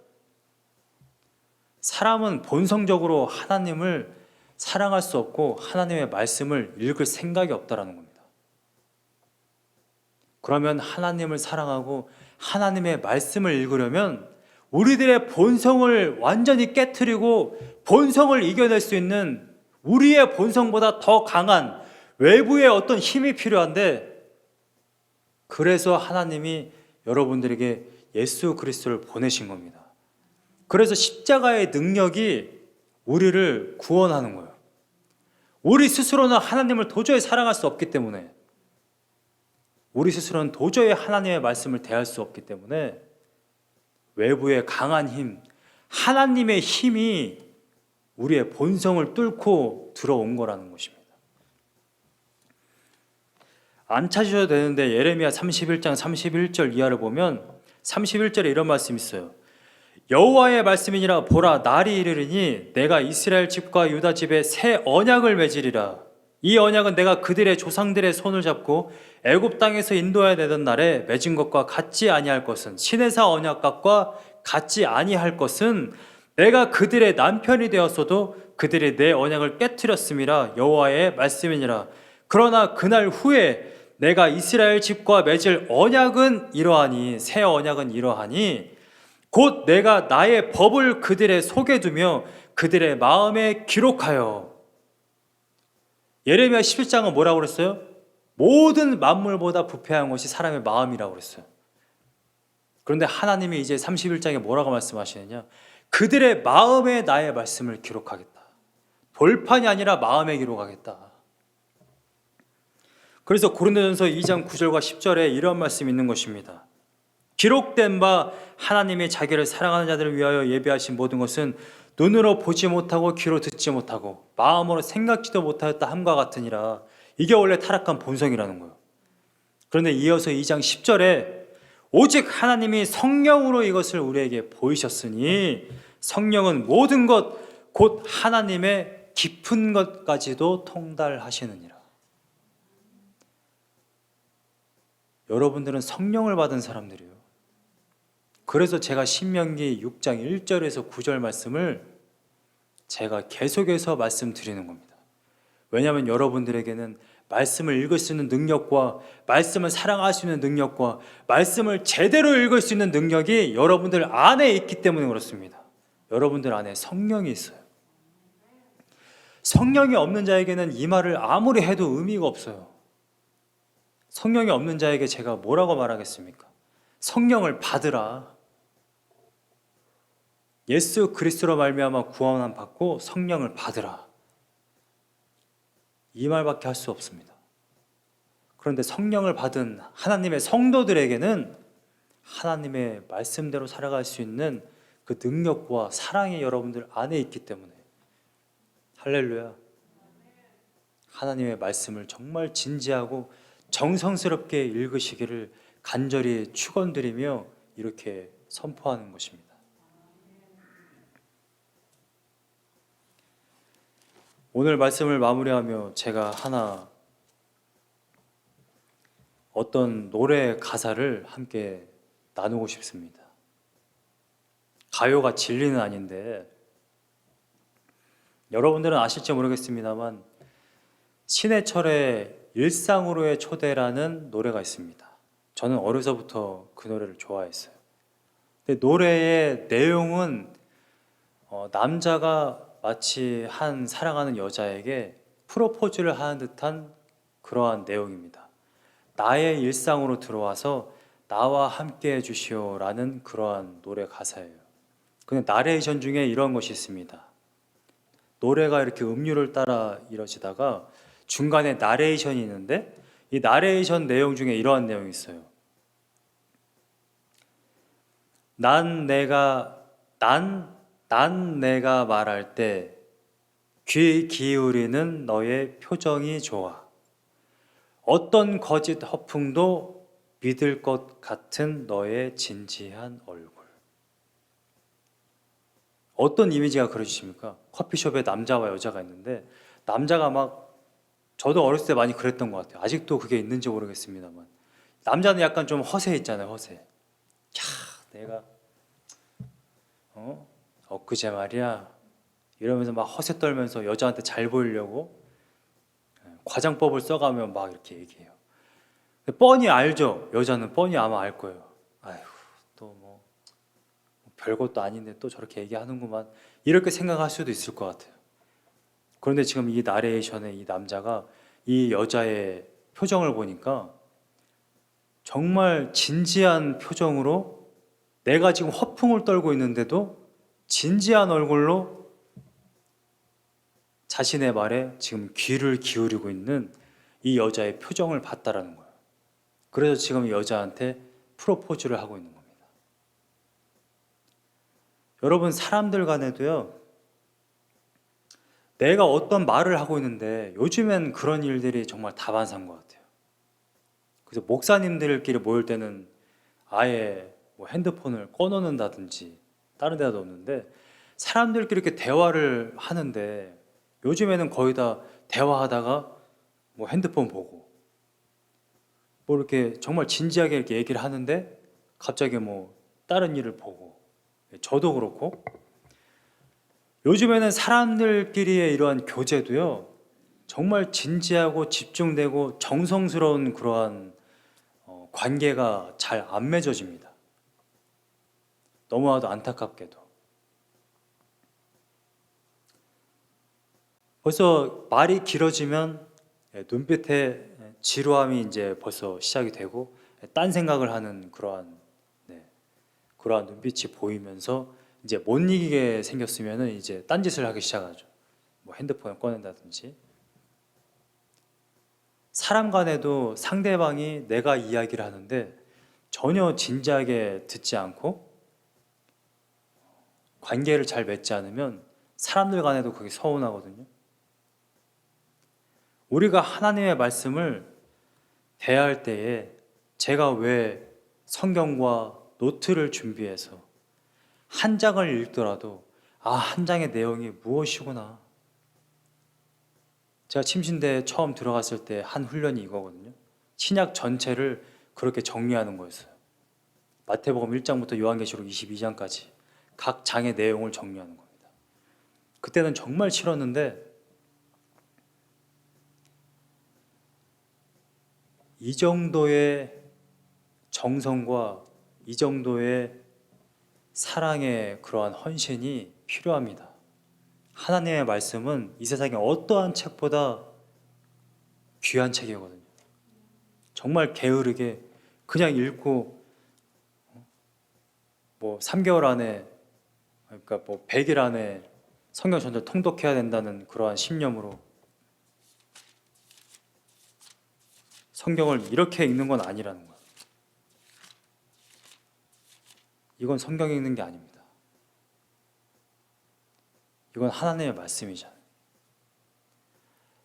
사람은 본성적으로 하나님을 사랑할 수 없고 하나님의 말씀을 읽을 생각이 없다라는 겁니다. 그러면 하나님을 사랑하고 하나님의 말씀을 읽으려면 우리들의 본성을 완전히 깨트리고 본성을 이겨낼 수 있는 우리의 본성보다 더 강한 외부의 어떤 힘이 필요한데, 그래서 하나님이 여러분들에게 예수 그리스도를 보내신 겁니다. 그래서 십자가의 능력이 우리를 구원하는 거예요. 우리 스스로는 하나님을 도저히 사랑할 수 없기 때문에, 우리 스스로는 도저히 하나님의 말씀을 대할 수 없기 때문에 외부의 강한 힘, 하나님의 힘이 우리의 본성을 뚫고 들어온 거라는 것입니다. 안 찾으셔도 되는데 예레미야 31장 31절 이하를 보면 31절에 이런 말씀이 있어요. 여호와의 말씀이니라, 보라 날이 이르리니 내가 이스라엘 집과 유다 집에 새 언약을 맺으리라. 이 언약은 내가 그들의 조상들의 손을 잡고 애굽 땅에서 인도하여 내던 날에 맺은 것과 같지 아니할 것은, 시내사 언약과 같지 아니할 것은 내가 그들의 남편이 되었어도 그들이 내 언약을 깨트렸음이라. 여호와의 말씀이니라. 그러나 그날 후에 내가 이스라엘 집과 맺을 언약은 이러하니, 새 언약은 이러하니 곧 내가 나의 법을 그들의 속에 두며 그들의 마음에 기록하여. 예레미야 11장은 뭐라고 그랬어요? 모든 만물보다 부패한 것이 사람의 마음이라고 그랬어요. 그런데 하나님이 이제 31장에 뭐라고 말씀하시느냐? 그들의 마음에 나의 말씀을 기록하겠다. 돌판이 아니라 마음에 기록하겠다. 그래서 고린도전서 2장 9절과 10절에 이런 말씀이 있는 것입니다. 기록된 바 하나님이 자기를 사랑하는 자들을 위하여 예비하신 모든 것은 눈으로 보지 못하고 귀로 듣지 못하고 마음으로 생각지도 못하였다 함과 같으니라. 이게 원래 타락한 본성이라는 거예요. 그런데 이어서 2장 10절에 오직 하나님이 성령으로 이것을 우리에게 보이셨으니 성령은 모든 것 곧 하나님의 깊은 것까지도 통달하시느니라. 여러분들은 성령을 받은 사람들이에요. 그래서 제가 신명기 6장 1절에서 9절 말씀을 제가 계속해서 말씀드리는 겁니다. 왜냐하면 여러분들에게는 말씀을 읽을 수 있는 능력과 말씀을 사랑할 수 있는 능력과 말씀을 제대로 읽을 수 있는 능력이 여러분들 안에 있기 때문에 그렇습니다. 여러분들 안에 성령이 있어요. 성령이 없는 자에게는 이 말을 아무리 해도 의미가 없어요. 성령이 없는 자에게 제가 뭐라고 말하겠습니까? 성령을 받으라. 예수 그리스도로 말미암아 구원함 받고 성령을 받으라. 이 말밖에 할 수 없습니다. 그런데 성령을 받은 하나님의 성도들에게는 하나님의 말씀대로 살아갈 수 있는 그 능력과 사랑이 여러분들 안에 있기 때문에 할렐루야. 하나님의 말씀을 정말 진지하고 정성스럽게 읽으시기를 간절히 축원드리며 이렇게 선포하는 것입니다. 오늘 말씀을 마무리하며 제가 하나 어떤 노래 가사를 함께 나누고 싶습니다. 가요가 진리는 아닌데 여러분들은 아실지 모르겠습니다만 신해철의 일상으로의 초대라는 노래가 있습니다. 저는 어려서부터 그 노래를 좋아했어요. 근데 노래의 내용은 남자가 마치 한 사랑하는 여자에게 프로포즈를 하는 듯한 그러한 내용입니다. 나의 일상으로 들어와서 나와 함께 해주시오라는 그러한 노래 가사예요. 근데 나레이션 중에 이런 것이 있습니다. 노래가 이렇게 음률을 따라 이뤄지다가 중간에 나레이션이 있는데 이 나레이션 내용 중에 이러한 내용이 있어요. 난 내가 말할 때 귀 기울이는 너의 표정이 좋아. 어떤 거짓 허풍도 믿을 것 같은 너의 진지한 얼굴. 어떤 이미지가 그려지십니까? 커피숍에 남자와 여자가 있는데 남자가 막 저도 어렸을 때 많이 그랬던 것 같아요. 아직도 그게 있는지 모르겠습니다만 남자는 약간 좀 허세 있잖아요. 허세. 야, 내가 엊그제 말이야 이러면서 막 허세 떨면서 여자한테 잘 보이려고 과장법을 써가며 막 이렇게 얘기해요. 근데 뻔히 알죠. 여자는 뻔히 아마 알 거예요. 아휴, 또 뭐 별것도 아닌데 또 저렇게 얘기하는구만, 이렇게 생각할 수도 있을 것 같아요. 그런데 지금 이 나레이션의 이 남자가 이 여자의 표정을 보니까 정말 진지한 표정으로 내가 지금 허풍을 떨고 있는데도 진지한 얼굴로 자신의 말에 지금 귀를 기울이고 있는 이 여자의 표정을 봤다라는 거예요. 그래서 지금 이 여자한테 프로포즈를 하고 있는 겁니다. 여러분, 사람들 간에도요, 내가 어떤 말을 하고 있는데 요즘엔 그런 일들이 정말 다반사인 것 같아요. 그래서 목사님들끼리 모일 때는 아예 뭐 핸드폰을 꺼놓는다든지 다른 데다 놓는데 사람들끼리 이렇게 대화를 하는데 요즘에는 거의 다 대화하다가 뭐 핸드폰 보고 뭐 이렇게 정말 진지하게 이렇게 얘기를 하는데 갑자기 뭐 다른 일을 보고, 저도 그렇고 요즘에는 사람들끼리의 이러한 교제도요 정말 진지하고 집중되고 정성스러운 그러한 관계가 잘 안 맺어집니다. 너무나도 안타깝게도. 벌써 말이 길어지면 눈빛에 지루함이 이제 벌써 시작이 되고 딴 생각을 하는 그러한 눈빛이 보이면서 이제 못 이기게 생겼으면은 이제 딴짓을 하기 시작하죠. 뭐 핸드폰을 꺼낸다든지. 사람 간에도 상대방이 내가 이야기를 하는데 전혀 진지하게 듣지 않고 관계를 잘 맺지 않으면 사람들 간에도 그게 서운하거든요. 우리가 하나님의 말씀을 대할 때에 제가 왜 성경과 노트를 준비해서 한 장을 읽더라도 한 장의 내용이 무엇이구나. 제가 침신대에 처음 들어갔을 때 한 훈련이 이거거든요. 신약 전체를 그렇게 정리하는 거였어요. 마태복음 1장부터 요한계시록 22장까지 각 장의 내용을 정리하는 겁니다. 그때는 정말 싫었는데 이 정도의 정성과 이 정도의 사랑의 그러한 헌신이 필요합니다. 하나님의 말씀은 이 세상의 어떠한 책보다 귀한 책이거든요. 정말 게으르게 그냥 읽고 3개월 안에, 그러니까 100일 안에 성경 전체를 통독해야 된다는 그러한 신념으로 성경을 이렇게 읽는 건 아니라는 거예요. 이건 성경 읽는 게 아닙니다. 이건 하나님의 말씀이잖아요.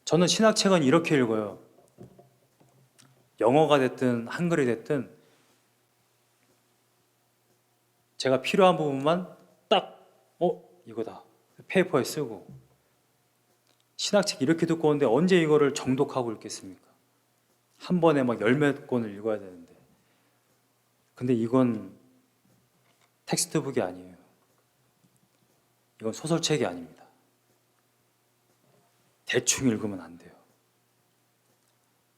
저는 신학책은 이렇게 읽어요. 영어가 됐든 한글이 됐든 제가 필요한 부분만 딱 이거다 페이퍼에 쓰고, 신학책 이렇게 두꺼운데 언제 이거를 정독하고 읽겠습니까? 한 번에 막 열몇 권을 읽어야 되는데. 근데 이건 텍스트북이 아니에요. 이건 소설책이 아닙니다. 대충 읽으면 안 돼요.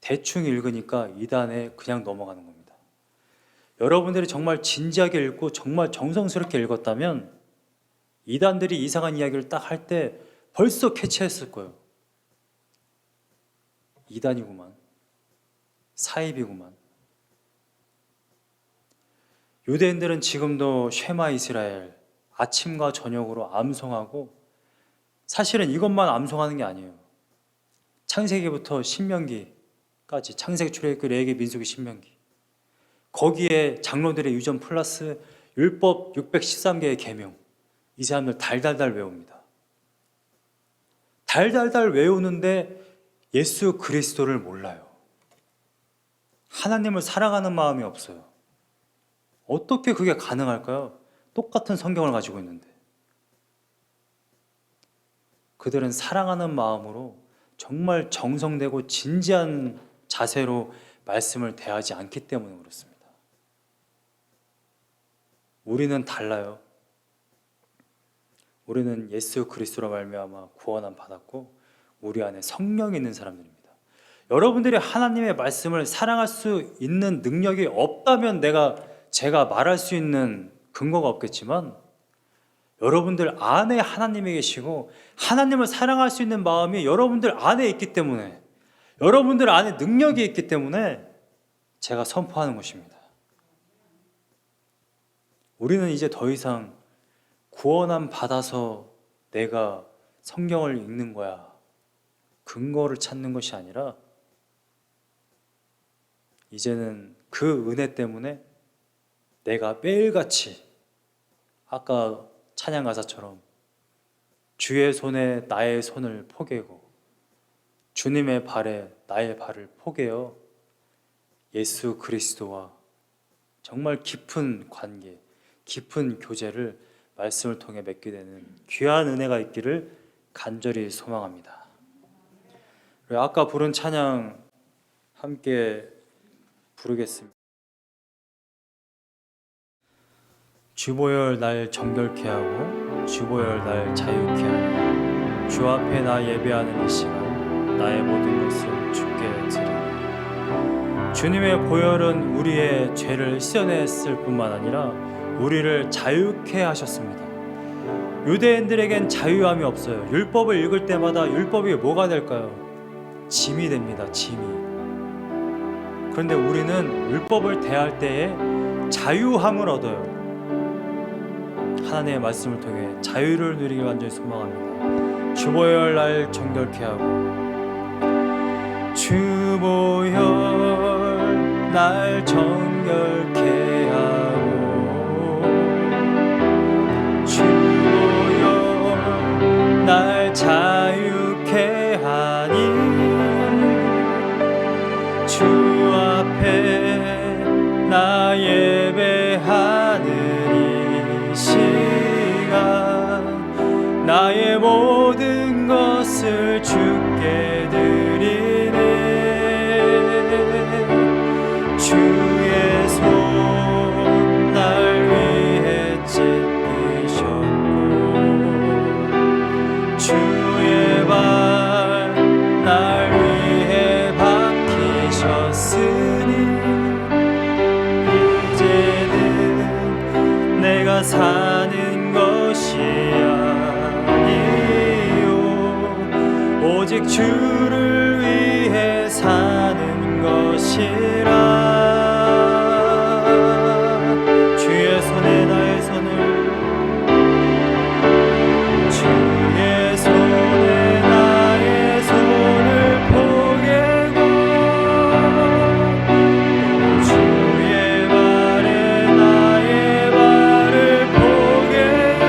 대충 읽으니까 이단에 그냥 넘어가는 겁니다. 여러분들이 정말 진지하게 읽고 정말 정성스럽게 읽었다면 이단들이 이상한 이야기를 딱 할 때 벌써 캐치했을 거예요. 이단이구만, 사입이구만. 유대인들은 지금도 쉐마 이스라엘 아침과 저녁으로 암송하고, 사실은 이것만 암송하는 게 아니에요. 창세기부터 신명기까지, 창세기, 출애굽기, 레위기, 민수기, 신명기, 거기에 장로들의 유전 플러스 율법 613개의 계명, 이 사람들 달달달 외웁니다. 달달달 외우는데 예수 그리스도를 몰라요. 하나님을 사랑하는 마음이 없어요. 어떻게 그게 가능할까요? 똑같은 성경을 가지고 있는데. 그들은 사랑하는 마음으로 정말 정성되고 진지한 자세로 말씀을 대하지 않기 때문에 그렇습니다. 우리는 달라요. 우리는 예수 그리스도로 말미암아 구원함 받았고 우리 안에 성령이 있는 사람들입니다. 여러분들이 하나님의 말씀을 사랑할 수 있는 능력이 없다면 제가 말할 수 있는 근거가 없겠지만, 여러분들 안에 하나님이 계시고 하나님을 사랑할 수 있는 마음이 여러분들 안에 있기 때문에, 여러분들 안에 능력이 있기 때문에 제가 선포하는 것입니다. 우리는 이제 더 이상 구원함 받아서 내가 성경을 읽는 거야, 근거를 찾는 것이 아니라, 이제는 그 은혜 때문에 내가 매일같이 아까 찬양 가사처럼 주의 손에 나의 손을 포개고 주님의 발에 나의 발을 포개어 예수 그리스도와 정말 깊은 관계, 깊은 교제를 말씀을 통해 맺게 되는 귀한 은혜가 있기를 간절히 소망합니다. 아까 부른 찬양 함께 부르겠습니다. 주보혈 날 정결케 하고 주보혈 날 자유케 하니 주 앞에 나 예배하는 이 시간 나의 모든 것을 주께 드리니, 주님의 보혈은 우리의 죄를 씻어냈을 뿐만 아니라 우리를 자유케 하셨습니다. 유대인들에겐 자유함이 없어요. 율법을 읽을 때마다 율법이 뭐가 될까요? 짐이 됩니다. 짐이. 그런데 우리는 율법을 대할 때에 자유함을 얻어요. 하나님의 말씀을 통해 자유를 누리길 완전히 소망합니다. 주보혈 날 정결케 하고 주보혈 날 정결케 하고 주보혈 날 자유케 하니 주 앞에 나 예배하는 이 시간 나의 모든 것을 주께 드리네. 주의 손 날 위해 찢기셨고 주의 발 날 위해 박히셨으니 이제는 내가 사는 것이 아니요 오직 주를 위해 사는 것이라. 주의 손에 나의 손을, 주의 손에 나의 손을 포개고, 주의 발에 나의 발을 포개어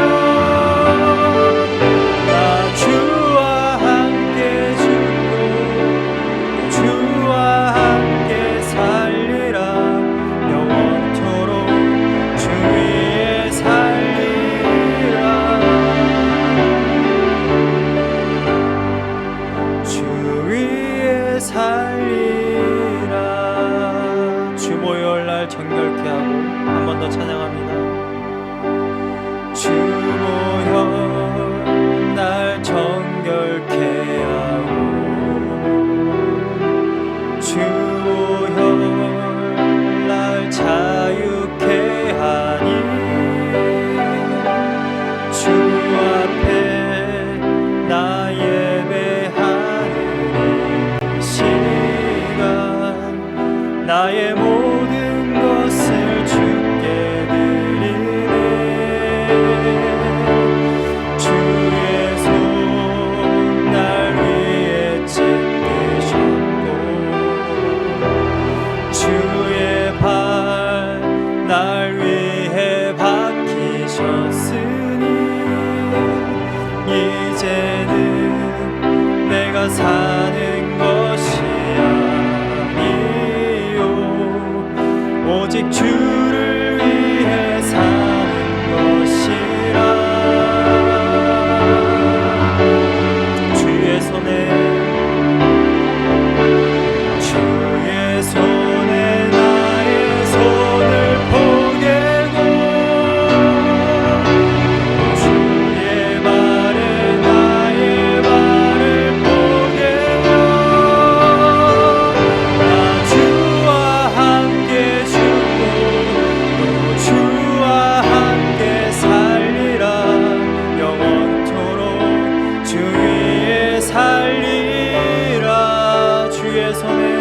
나 주와 함께 죽고 주와 함께 살리라. 영원토록 주 위에 살리라. 주 위에 살리라. 주 모여날 정결케 하고 한 번 더 찬양합니다. 주 모여 날 정결케 하고, 주 모여 날 자유케 하니, 주 앞에 나 예배하는 이 시간 나의 모든 것을 주께 드리네. 주의 손 날 위에 찢기셨고, 주의 발 날 위해 박히셨으니, 이제는 내가 사는 것이 아니요 오직 주를 위해 사는 것이라. 주의 손에 나의 손을 포개고, 주의 발에 나의 발을 포개어 나 주와 함께 죽고 또 주와 함께 살리라. 영원토록 주 위에 살리라. 주의 손에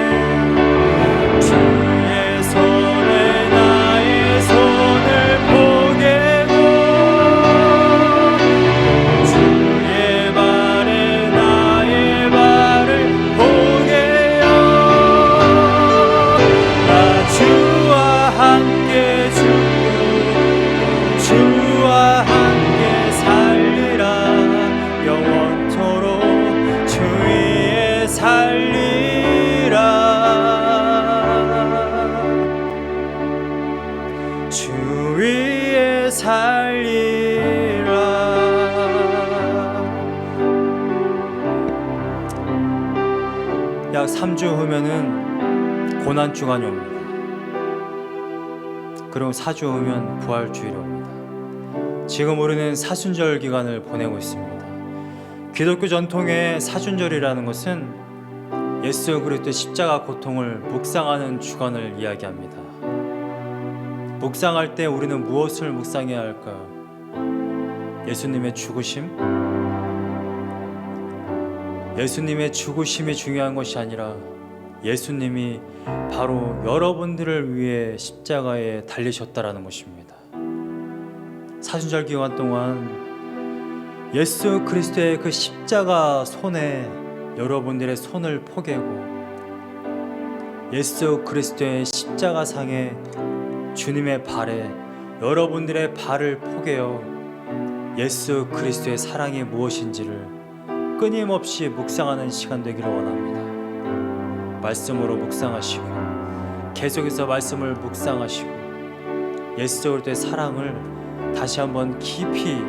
나의 손을 포개고, 주의 발에 나의 발을 포개어 나 주와 함께 죽고 주와 함께 살리라. 영원토록 주 위에 살리라. 주 위에 살리라. 약 3주 후면은 고난주간이 옵니다. 그리고 4주 후면 부활주일이 옵니다. 지금 우리는 사순절 기간을 보내고 있습니다. 기독교 전통의 사순절이라는 것은 예수 그리스도의 십자가 고통을 묵상하는 주간을 이야기합니다. 묵상할 때 우리는 무엇을 묵상해야 할까요? 예수님의 죽으심? 예수님의 죽으심이 중요한 것이 아니라 예수님이 바로 여러분들을 위해 십자가에 달리셨다라는 것입니다. 사순절 기간 동안 예수 그리스도의 그 십자가 손에 여러분들의 손을 포개고, 예수 그리스도의 십자가 상에 주님의 발에 여러분들의 발을 포개어 예수 그리스도의 사랑이 무엇인지를 끊임없이 묵상하는 시간 되기를 원합니다. 말씀으로 묵상하시고, 계속해서 말씀을 묵상하시고, 예수 그리스도의 사랑을 다시 한번 깊이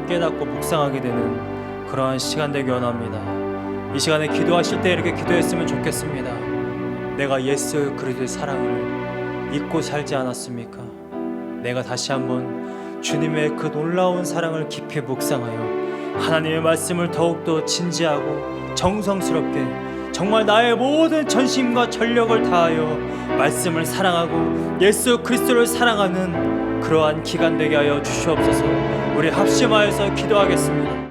깨닫고 묵상하게 되는 그러한 시간 되기 원합니다. 이 시간에 기도하실 때 이렇게 기도했으면 좋겠습니다. 내가 예수 그리스도의 사랑을 잊고 살지 않았습니까? 내가 다시 한번 주님의 그 놀라운 사랑을 깊이 묵상하여 하나님의 말씀을 더욱더 진지하고 정성스럽게 정말 나의 모든 전심과 전력을 다하여 말씀을 사랑하고 예수 그리스도를 사랑하는 그러한 기간 되게 하여 주시옵소서. 우리 합심하여서 기도하겠습니다.